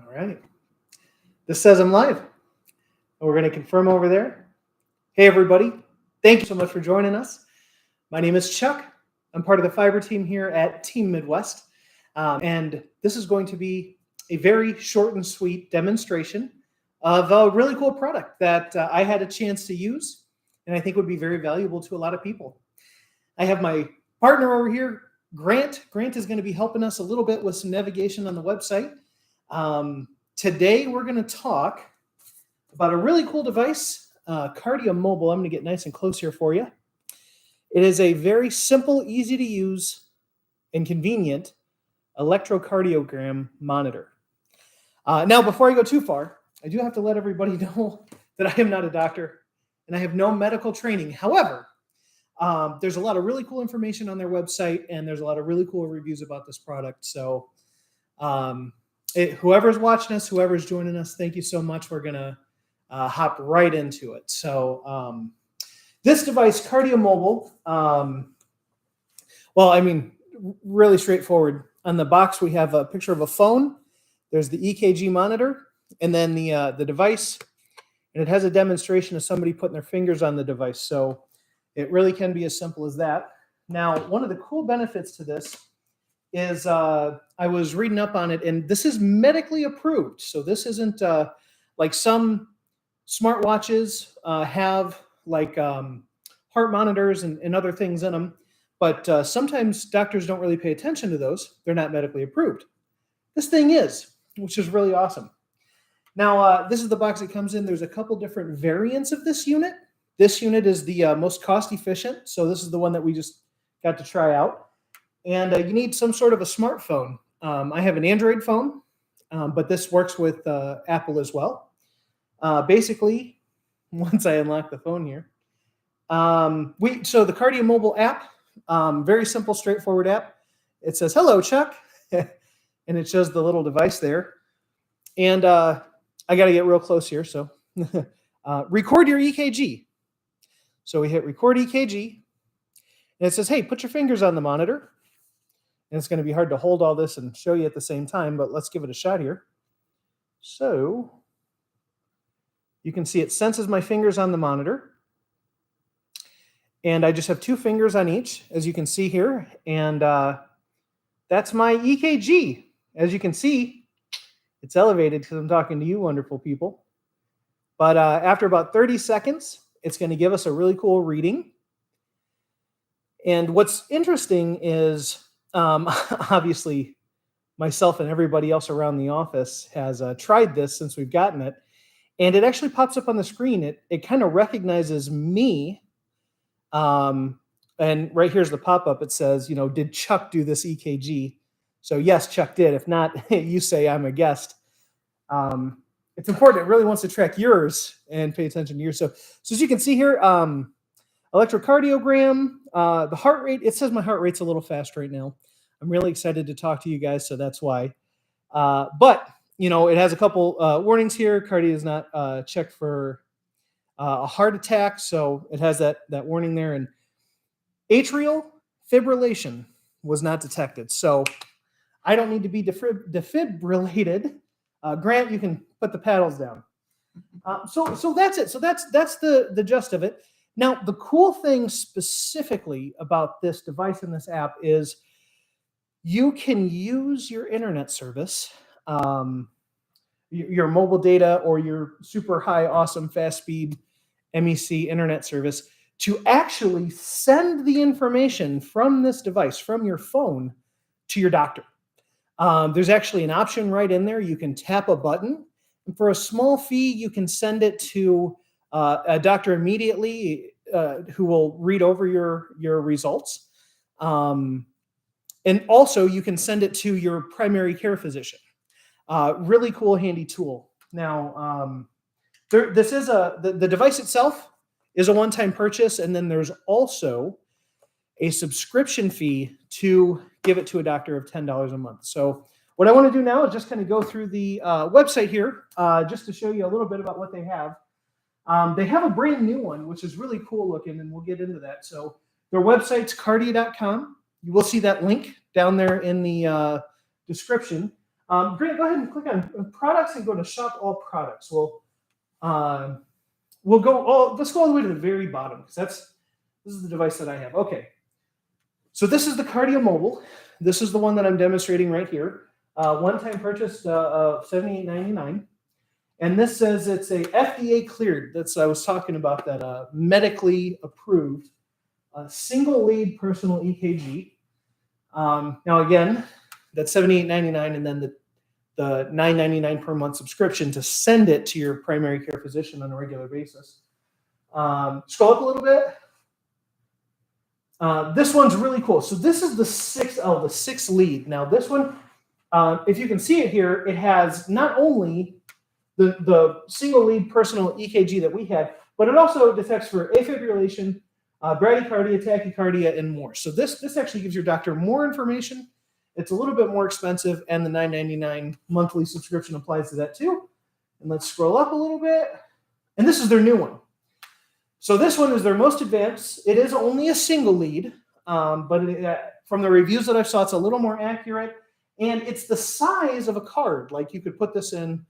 All right. This says I'm live. We're going to confirm over there. Hey, everybody. Thank you so much for joining us. My name is Chuck. I'm part of the fiber team here at Team Midwest. And this is going to be a very short and sweet demonstration of a really cool product that I had a chance to use and I think would be very valuable to a lot of people. I have my partner over here, Grant. Grant is going to be helping us a little bit with some navigation on the website. Today, we're going to talk about a really cool device, KardiaMobile. I'm going to get nice and close here for you. It is a very simple, easy to use, and convenient electrocardiogram monitor. Now, before I go too far, I do have to let everybody know that I am not a doctor and I have no medical training. However, there's a lot of really cool information on their website and there's a lot of really cool reviews about this product. So whoever's watching us, whoever's joining us, thank you so much. We're going to hop right into it. So this device, KardiaMobile, really straightforward. On the box, we have a picture of a phone. There's the EKG monitor and then the device. And it has a demonstration of somebody putting their fingers on the device. So it really can be as simple as that. Now, one of the cool benefits to this is I was reading up on it, and this is medically approved. So this isn't like some smartwatches have like heart monitors and other things in them. But sometimes doctors don't really pay attention to those. They're not medically approved. This thing is, which is really awesome. Now, this is the box it comes in. There's a couple different variants of this unit. This unit is the most cost efficient. So this is the one that we just got to try out. And you need some sort of a smartphone. I have an Android phone, but this works with Apple as well. Basically, once I unlock the phone here, so the KardiaMobile app, very simple, straightforward app. It says, "Hello, Chuck," and it shows the little device there. And I got to get real close here. So record your EKG. So we hit record EKG, and it says, "Hey, put your fingers on the monitor." And it's going to be hard to hold all this and show you at the same time, but let's give it a shot here. So you can see it senses my fingers on the monitor. And I just have two fingers on each, as you can see here. And that's my EKG. As you can see, it's elevated because I'm talking to you wonderful people. But after about 30 seconds, it's going to give us a really cool reading. And what's interesting is, obviously, myself and everybody else around the office has tried this since we've gotten it. And it actually pops up on the screen. It kind of recognizes me. And right here's the pop-up. It says, did Chuck do this EKG? So yes, Chuck did. If not, you say I'm a guest. It's important. It really wants to track yours and pay attention to yours. So as you can see here, electrocardiogram, the heart rate, it says my heart rate's a little fast right now. I'm really excited to talk to you guys, so that's why. But, it has a couple warnings here. Cardi is not checked for a heart attack, so it has that warning there. And atrial fibrillation was not detected. So I don't need to be defibrillated. Grant, you can put the paddles down. So that's it. So that's the gist of it. Now, the cool thing specifically about this device and this app is you can use your internet service, your mobile data or your super high, awesome, fast speed MEC internet service to actually send the information from this device, from your phone, to your doctor. There's actually an option right in there. You can tap a button, and for a small fee, you can send it to a doctor immediately who will read over your results. And also, you can send it to your primary care physician. Really cool, handy tool. Now, this is the device itself is a one-time purchase, and then there's also a subscription fee to give it to a doctor of $10 a month. So what I want to do now is just kind of go through the website here just to show you a little bit about what they have. They have a brand new one, which is really cool looking, and we'll get into that. So their website's kardia.com. You will see that link down there in the description. Grant, go ahead and click on products and go to shop all products. We'll go. Let's go all the way to the very bottom because this is the device that I have. Okay. So this is the KardiaMobile. This is the one that I'm demonstrating right here. One-time purchase of $78.99. And this says it's a FDA cleared. I was talking about that medically approved single lead personal EKG. Now again, that's $78.99, and then the $9.99 per month subscription to send it to your primary care physician on a regular basis. Scroll up a little bit. This one's really cool. So this is the 6 lead. Now this one, if you can see it here, it has not only the single lead personal EKG that we had, but it also detects for afibrillation, bradycardia, tachycardia, and more. So this actually gives your doctor more information. It's a little bit more expensive, and the $9.99 monthly subscription applies to that too. And let's scroll up a little bit. And this is their new one. So this one is their most advanced. It is only a single lead, but from the reviews that I saw, it's a little more accurate. And it's the size of a card. Like you could put this in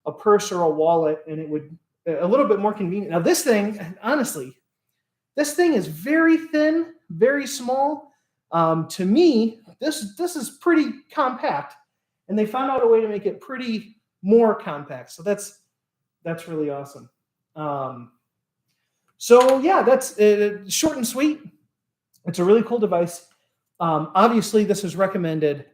a purse or a wallet, and it would a little bit more convenient. Now this thing, honestly, this thing is very thin, very small. To me, this is pretty compact, and they found out a way to make it pretty more compact. So that's really awesome. So yeah, that's short and sweet. It's a really cool device. Obviously, this is recommended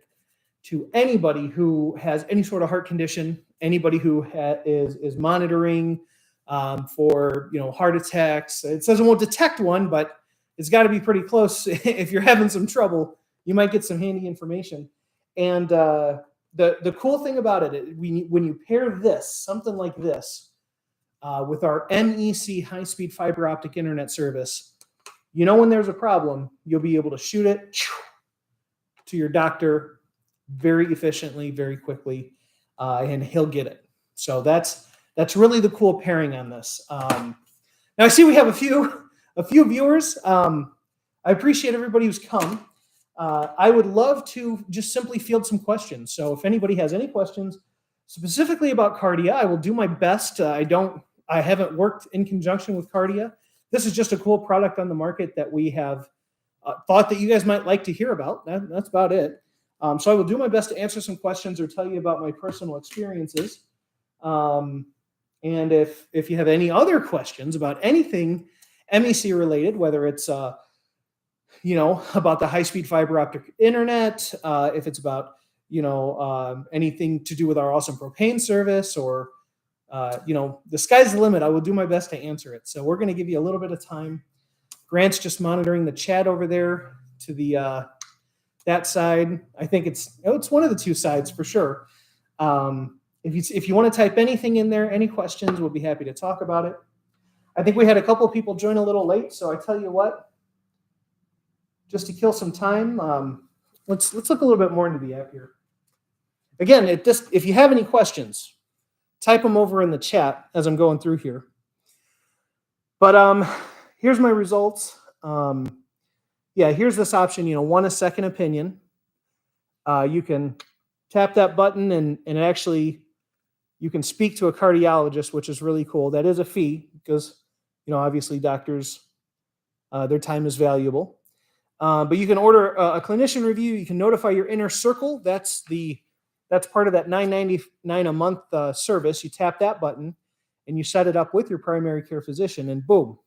to anybody who has any sort of heart condition, anybody who is monitoring for heart attacks. It says it won't detect one, but it's got to be pretty close. If you're having some trouble, you might get some handy information. And the cool thing about it, when you pair something like this, with our MEC high-speed fiber optic internet service, when there's a problem, you'll be able to shoot it to your doctor very efficiently, very quickly, and he'll get it. So that's really the cool pairing on this. Now I see we have a few viewers. I appreciate everybody who's come. I would love to just simply field some questions. So if anybody has any questions specifically about Kardia, I will do my best. I haven't worked in conjunction with Kardia. This is just a cool product on the market that we have thought that you guys might like to hear about. That's about it. So I will do my best to answer some questions or tell you about my personal experiences. And if you have any other questions about anything MEC related, whether it's about the high-speed fiber optic internet, if it's about anything to do with our awesome propane service, or the sky's the limit, I will do my best to answer it. So we're going to give you a little bit of time. Grant's just monitoring the chat over there to the that side. I think it's one of the two sides for sure. If you want to type anything in there, any questions, we'll be happy to talk about it. I think we had a couple of people join a little late, so I tell you what, just to kill some time, let's look a little bit more into the app here. Again, if you have any questions, type them over in the chat as I'm going through here. But here's my results. Here's this option, want a second opinion. You can tap that button and actually you can speak to a cardiologist, which is really cool. That is a fee because, obviously doctors, their time is valuable. But you can order a clinician review. You can notify your inner circle. That's part of that $9.99 a month service. You tap that button and you set it up with your primary care physician, and boom,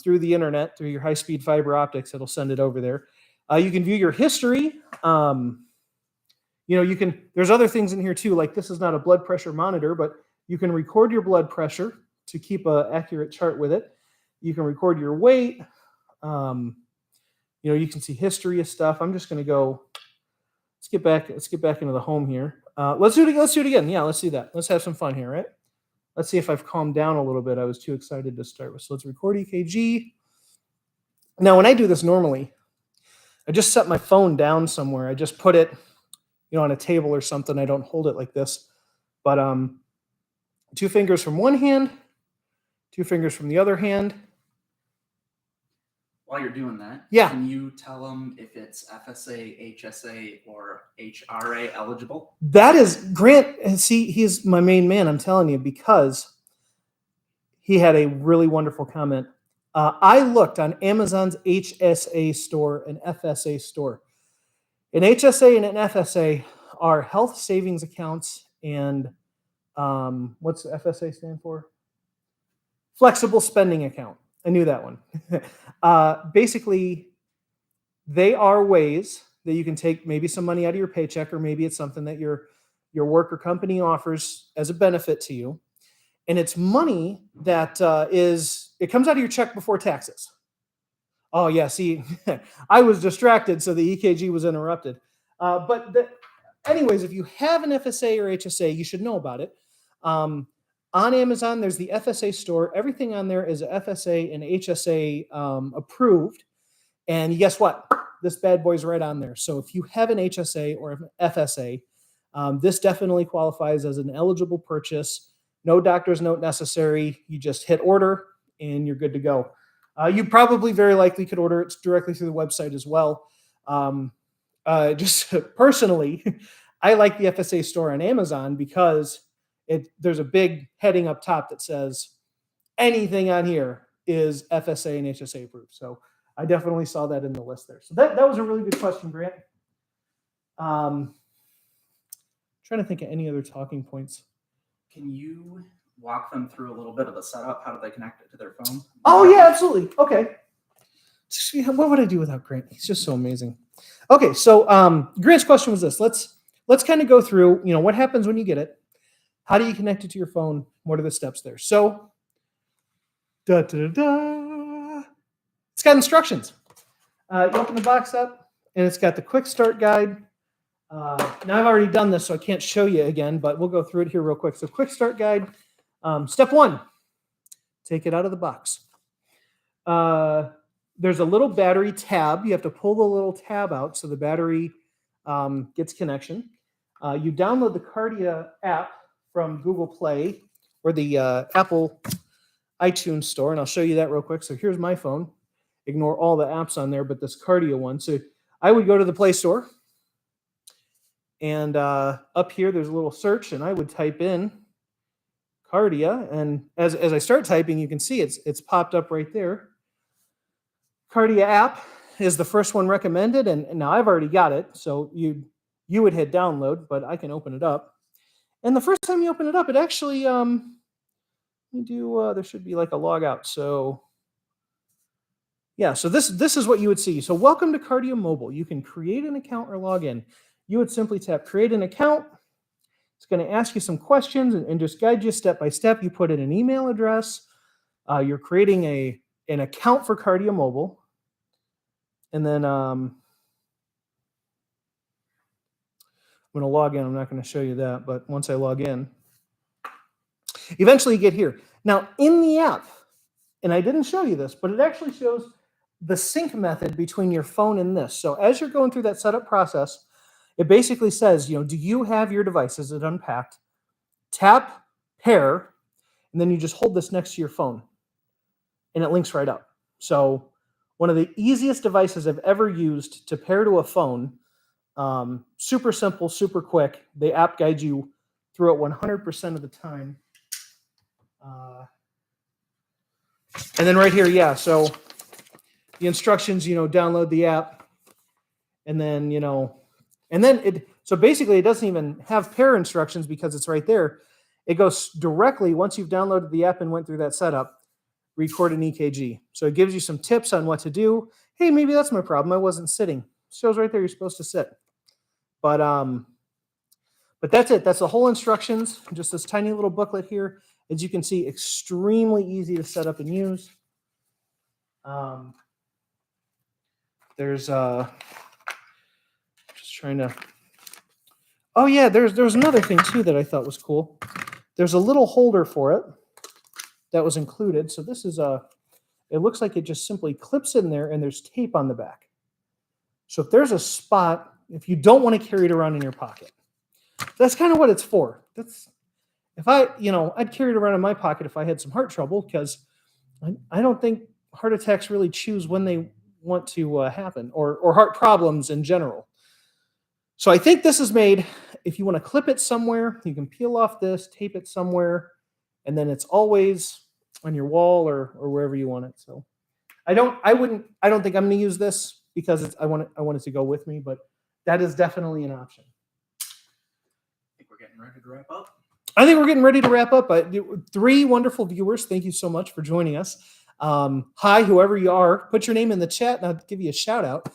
through the internet, through your high-speed fiber optics, it'll send it over there. You can view your history. There's other things in here too, like this is not a blood pressure monitor, but you can record your blood pressure to keep an accurate chart with it. You can record your weight. You can see history of stuff. I'm just going to go. Let's get back into the home here. Let's do it again. Yeah, let's do that. Let's have some fun here, right? Let's see if I've calmed down a little bit. I was too excited to start with. So let's record EKG. Now, when I do this normally, I just set my phone down somewhere. I just put it, on a table or something. I don't hold it like this. But 2 fingers from one hand, 2 fingers from the other hand. While you're doing that, Yeah. Can you tell them if it's FSA, HSA, or HRA eligible? That is Grant. See, he's my main man. I'm telling you, because he had a really wonderful comment. I looked on Amazon's HSA store and FSA store. An HSA and an FSA are health savings accounts, and what's the FSA stand for? Flexible spending account. I knew that one. Basically, they are ways that you can take maybe some money out of your paycheck, or maybe it's something that your work or company offers as a benefit to you. And it's money that it comes out of your check before taxes. Oh, yeah, see, I was distracted, so the EKG was interrupted. Anyways, if you have an FSA or HSA, you should know about it. On Amazon, there's the FSA store. Everything on there is FSA and HSA approved. And guess what? This bad boy's right on there. So if you have an HSA or an FSA, this definitely qualifies as an eligible purchase. No doctor's note necessary. You just hit order and you're good to go. You probably very likely could order it directly through the website as well. Just personally, I like the FSA store on Amazon because there's a big heading up top that says anything on here is FSA and HSA approved. So I definitely saw that in the list there. So that was a really good question, Grant. Trying to think of any other talking points. Can you walk them through a little bit of the setup? How do they connect it to their phone? Oh, yeah, absolutely. Okay. What would I do without Grant? He's just so amazing. Okay, so Grant's question was this. Let's kind of go through, what happens when you get it? How do you connect it to your phone? What are the steps there? So, it's got instructions. You open the box up, and it's got the quick start guide. Now, I've already done this, so I can't show you again, but we'll go through it here real quick. So, quick start guide. Step 1, take it out of the box. There's a little battery tab. You have to pull the little tab out so the battery gets connection. You download the Kardia app from Google Play or the Apple iTunes store, and I'll show you that real quick. So here's my phone. Ignore all the apps on there, but this Kardia one. So I would go to the Play Store, and up here there's a little search, and I would type in Kardia, and as I start typing, you can see it's popped up right there. Kardia app is the first one recommended, and now I've already got it, so you would hit download, but I can open it up. And the first time you open it up, it actually there should be like a log out. So yeah, so this is what you would see. So welcome to KardiaMobile. You can create an account or log in. You would simply tap create an account. It's going to ask you some questions and just guide you step by step. You put in an email address. You're creating an account for KardiaMobile. And then I'm going to log in. I'm not going to show you that, but once I log in, eventually you get here. Now, in the app, and I didn't show you this, but it actually shows the sync method between your phone and this. So as you're going through that setup process, it basically says, do you have your device? Is it unpacked? Tap pair, and then you just hold this next to your phone, and it links right up. So one of the easiest devices I've ever used to pair to a phone. Super simple, super quick. The app guides you through it 100% of the time. And then right here, yeah, so the instructions, download the app, and then, so basically it doesn't even have pair instructions because it's right there. It goes directly, once you've downloaded the app and went through that setup, record an EKG. So it gives you some tips on what to do. Hey, maybe that's my problem. I wasn't sitting. It shows right there you're supposed to sit. But that's it. That's the whole instructions. Just this tiny little booklet here. As you can see, extremely easy to set up and use. There's just trying to. Oh yeah, there's another thing too that I thought was cool. There's a little holder for it that was included. So this is it looks like it just simply clips in there, and there's tape on the back. So if there's a spot, if you don't want to carry it around in your pocket, that's kind of what it's for. I'd carry it around in my pocket if I had some heart trouble, because I don't think heart attacks really choose when they want to happen, or heart problems in general. So I think this is made, if you want to clip it somewhere, you can peel off this, tape it somewhere, and then it's always on your wall or wherever you want it. So I don't think I'm going to use this because I want it to go with me, but that is definitely an option. I think we're getting ready to wrap up. I think we're getting ready to wrap up. 3 wonderful viewers. Thank you so much for joining us. Hi, whoever you are, put your name in the chat and I'll give you a shout out.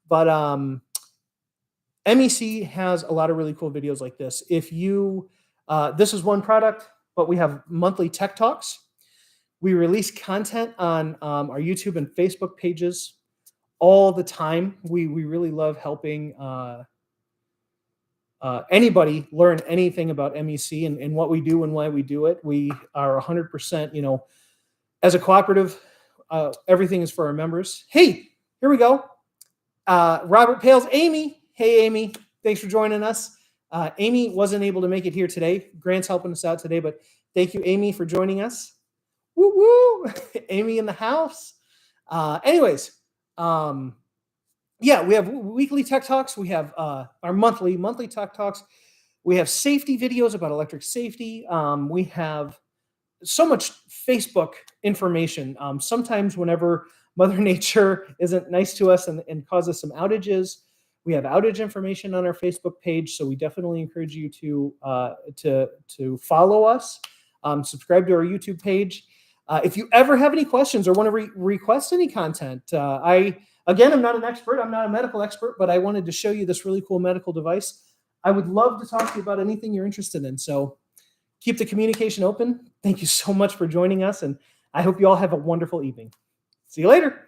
But MEC has a lot of really cool videos like this. If you, this is one product, but we have monthly tech talks. We release content on our YouTube and Facebook pages all the time. We really love helping anybody learn anything about MEC and what we do and why we do it. We are 100%, as a cooperative, everything is for our members. Hey, here we go. Robert Pales, Amy. Hey, Amy, thanks for joining us. Amy wasn't able to make it here today. Grant's helping us out today, but thank you, Amy, for joining us. Woo woo, Amy in the house. Anyways, yeah, we have weekly tech talks. We have our monthly tech talks. We have safety videos about electric safety. We have so much Facebook information. Sometimes whenever Mother Nature isn't nice to us and causes some outages, we have outage information on our Facebook page. So we definitely encourage you to follow us, subscribe to our YouTube page. If you ever have any questions or want to request any content, Again, I'm not an expert. I'm not a medical expert, but I wanted to show you this really cool medical device. I would love to talk to you about anything you're interested in. So keep the communication open. Thank you so much for joining us, and I hope you all have a wonderful evening. See you later.